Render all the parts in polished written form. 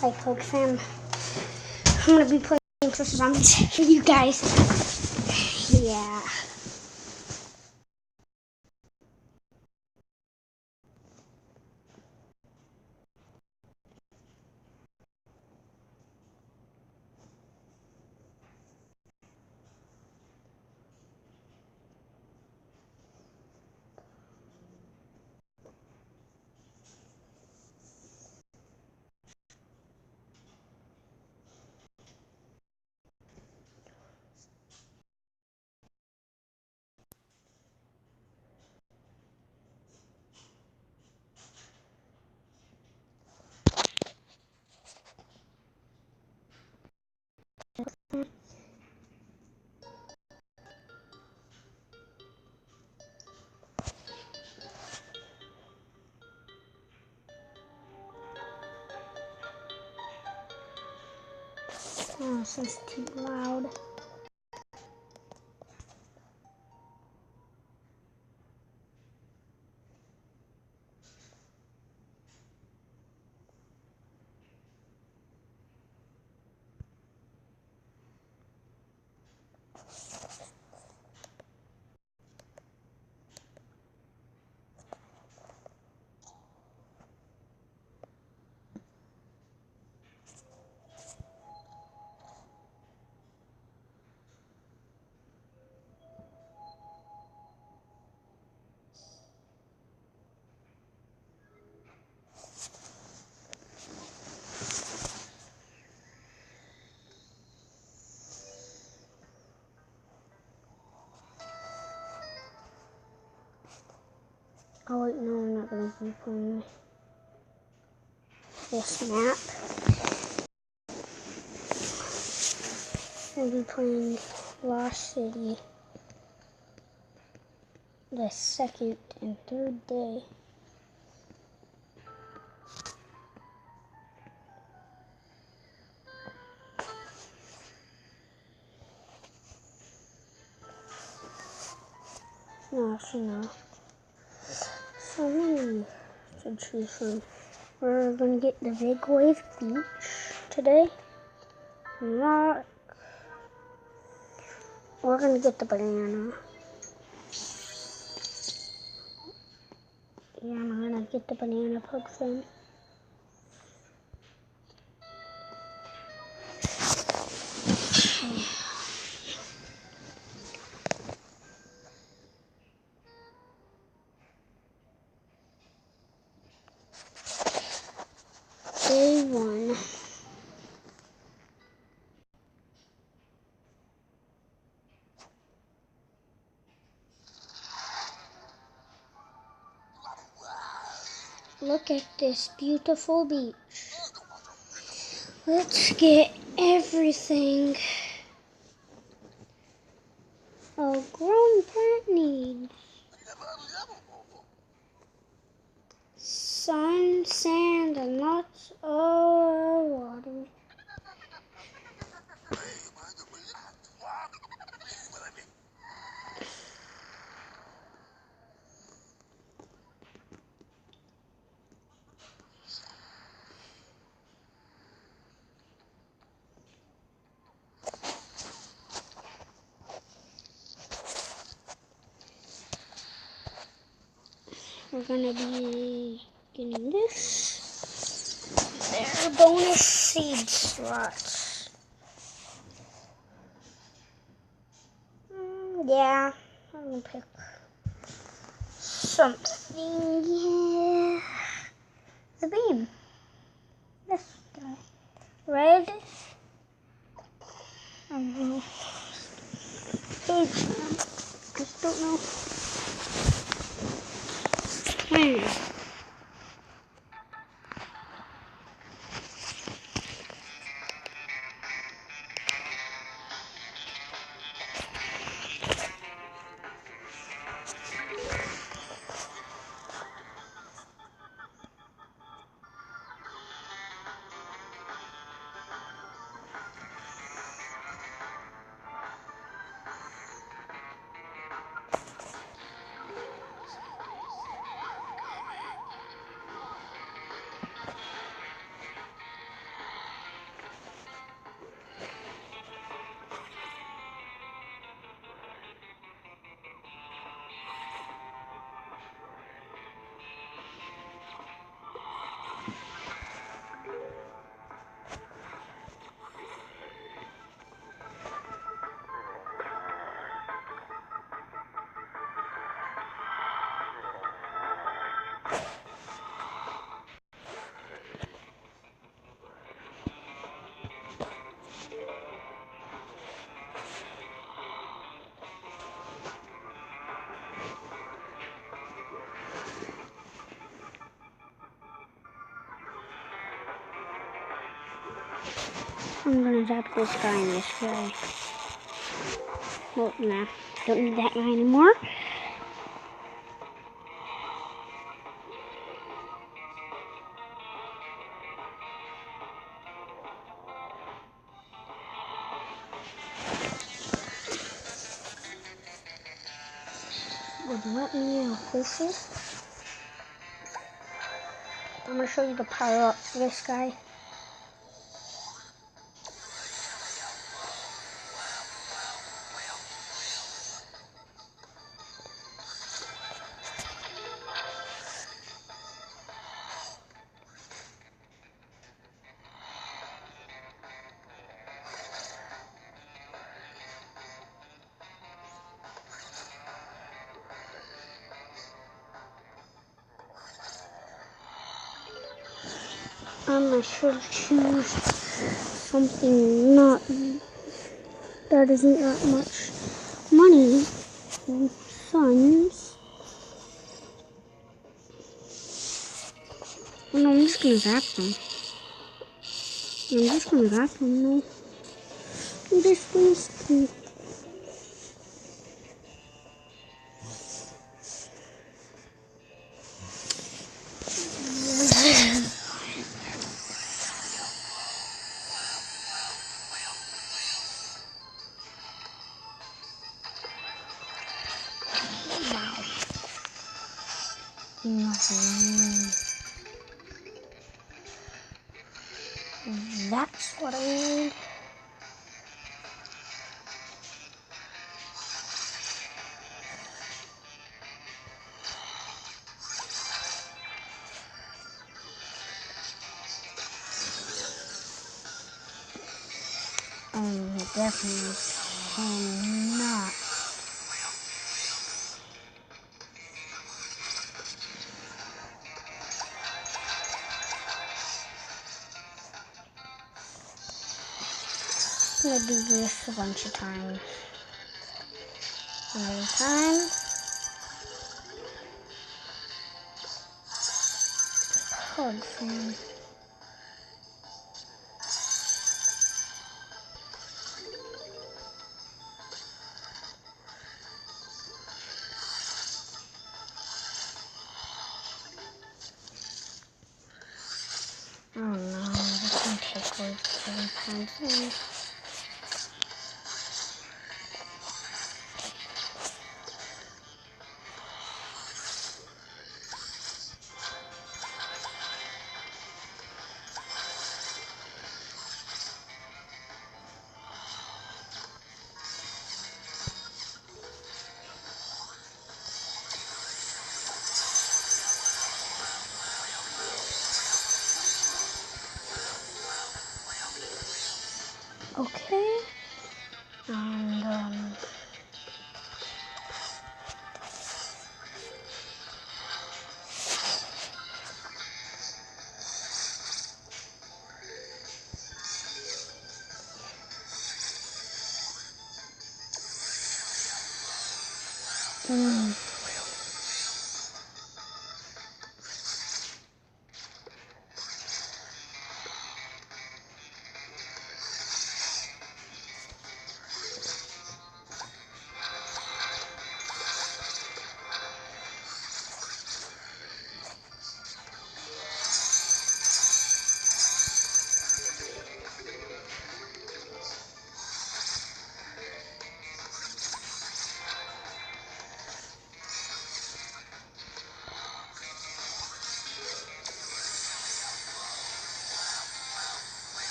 Hi, Poke Fam. I'm gonna be playing Plants vs. Zombies with you guys. Yeah. Oh, this is too loud. Oh wait, no, I'm not gonna be playing this map. I'm gonna be playing Lost City the second and third day. No, actually no. So many to choose from. We're gonna get the Big Wave Beach today. Not. We're gonna get the banana. Yeah, I'm gonna get the banana Poke Fam. Day 1. Look at this beautiful beach. Let's get everything a grown plant needs. Sun, sand, and lots of water. We're gonna be getting this. There are bonus seed slots. Yeah, I'm gonna pick something. Yeah, the beam. This guy. Red. I don't know. I just don't know. I'm gonna zap this guy and this guy. Well, nah, don't need that guy anymore. Would let me hopeful. I'm gonna show you the power up for this guy. I should choose something not that isn't that much money. Sons. Oh, no, I'm just gonna zap them. I'm just gonna zap them. No, this one's. That's what I need. Definitely cannot. I'm gonna do this a bunch of times. Another time. Hard fan. Oh no, this can take like 7 times. Okay. And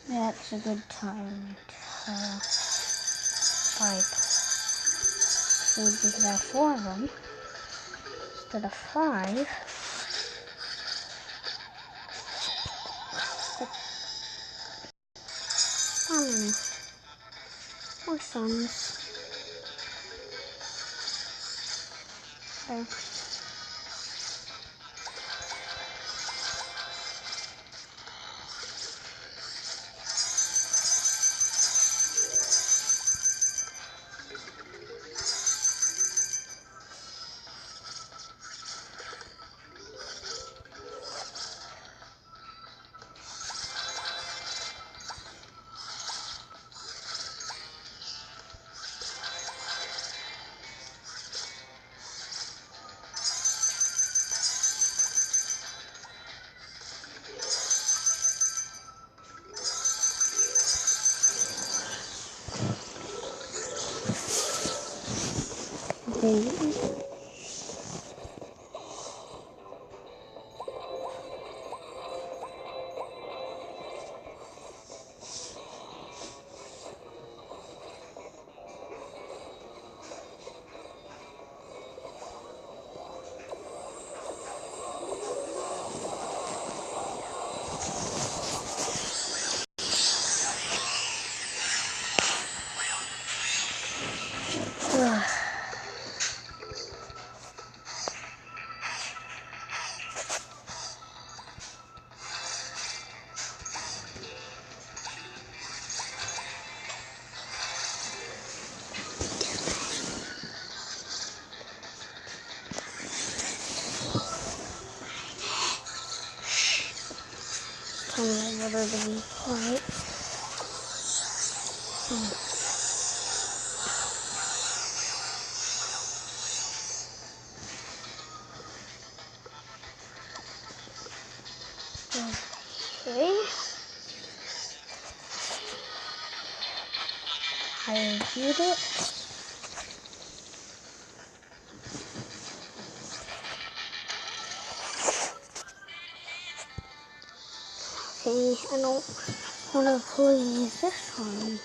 that's a good time to type. So we could have 4 of them instead of 5. How many? 4 sons. Okay. Hey. Tell my brother to be quiet. Okay. I reviewed it. Okay, I don't want to play this one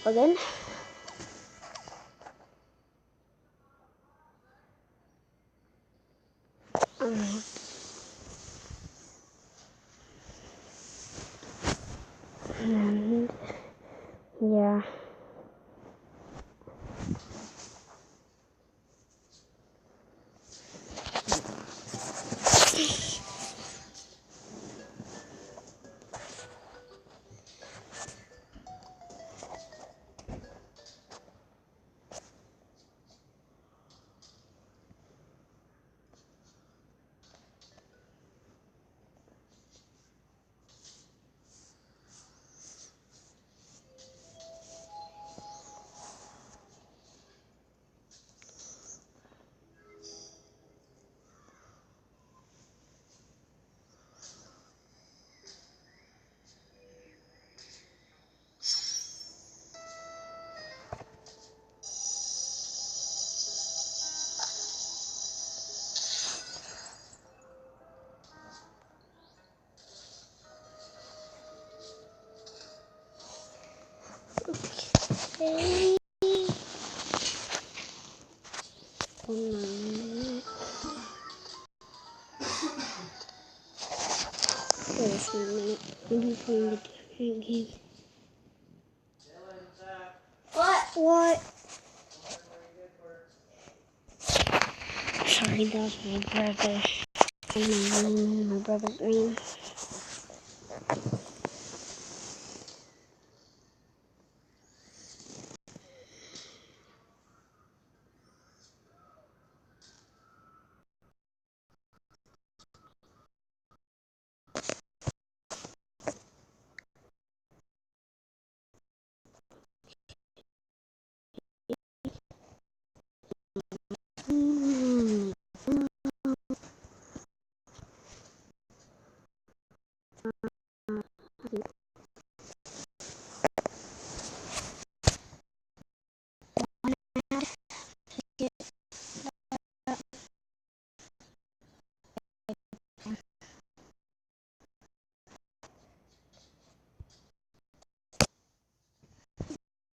again. And yeah. Okay. 1 minute. Wait a minute. Maybe playing a different game. What? Sorry, that was my brother. My brother's name.